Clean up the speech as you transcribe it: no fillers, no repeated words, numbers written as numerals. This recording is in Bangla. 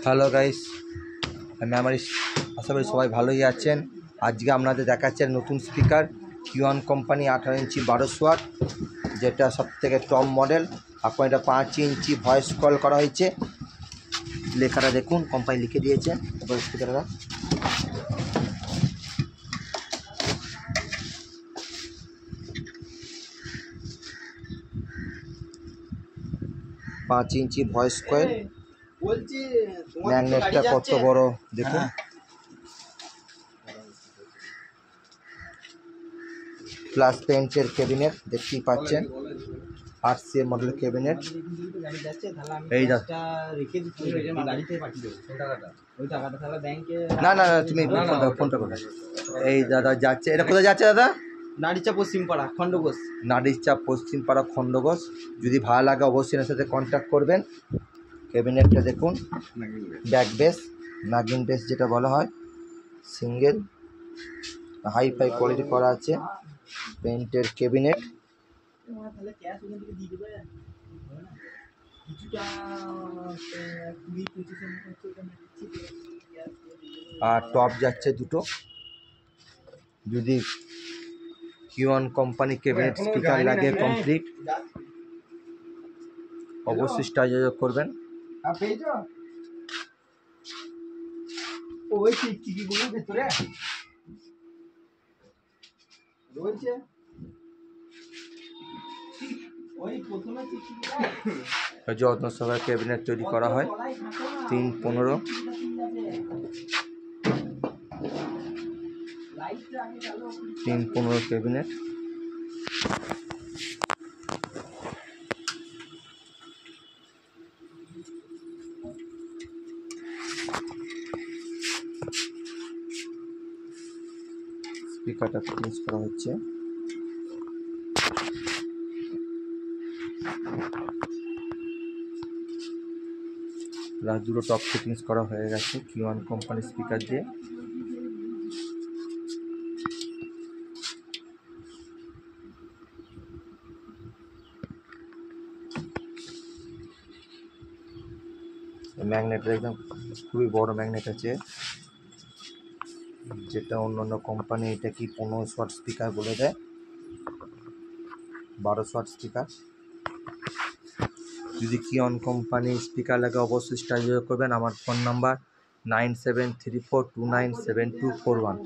হ্যালো গাইস, আমি আশা করি সবাই ভালোই আছেন। আজকে আপনাদের দেখাচ্ছেন নতুন স্পিকার কিওয়ান কোম্পানি 18 ইঞ্চি 1200 ওয়াট, যেটা সবথেকে টপ মডেল। আপনার এটা 5 ইঞ্চি ভয়েস কল করা হয়েছে। লেখাটা দেখুন, কোম্পানি লিখে দিয়েছে স্পিকারটা। পাঁচ ইঞ্চি ভয়েস কয়েল, ম্যাগনেটটা কত বড় দেখুন। প্লাস পেন্টের ক্যাবিনেট দেখতেই পাচ্ছেন, 8 মডেলের ক্যাবিনেট। এই না না না, তুমি ফোনটা করো। এই দাদা যাচ্ছে, এটা কোথায় যাচ্ছে দাদা? নাড়িচা পশ্চিমপাড়া খণ্ডঘোষ। নাড়িচা পশ্চিমপাড়া খণ্ডঘোষ। যদি ভালো লাগে অবশ্যই এর সাথে কন্ট্যাক্ট করবেন। ক্যাবিনেটটা দেখুন, ব্যাক বেস, নাগিন বেস যেটা বলা হয়, সিঙ্গেল হাই ফাই কোয়ালিটি করা আছে। পেন্টের ক্যাবিনেট, আর টপ যাচ্ছে দুটো। যদি কিওয়ান কোম্পানি ক্যাবিনেট স্পিকার লাগে কমপ্লিট, অবশ্যই যোগাযোগ করবেন। যত্ন সহকারে ক্যাবিনেট তৈরি করা হয়। 315 ক্যাবিনেট। স্পিকারটা ফিটিংস করা হচ্ছে। প্লাস দুটো টপ ফিটিংস করা হয়ে গেছে কিওয়ান কোম্পানির স্পিকার দিয়ে। ম্যাগনেটটা একদম খুবই বড় ম্যাগনেট আছে, যেটা অন্য কোম্পানি এটা কি 1500 ওয়াট স্পিকার বলে দেয়, 1200 ওয়াট স্পিকার। যদি কিওয়ান কোম্পানি স্পিকার লাগে অবশ্যই যোগাযোগ করবেন। আমার ফোন নাম্বার 9734297241।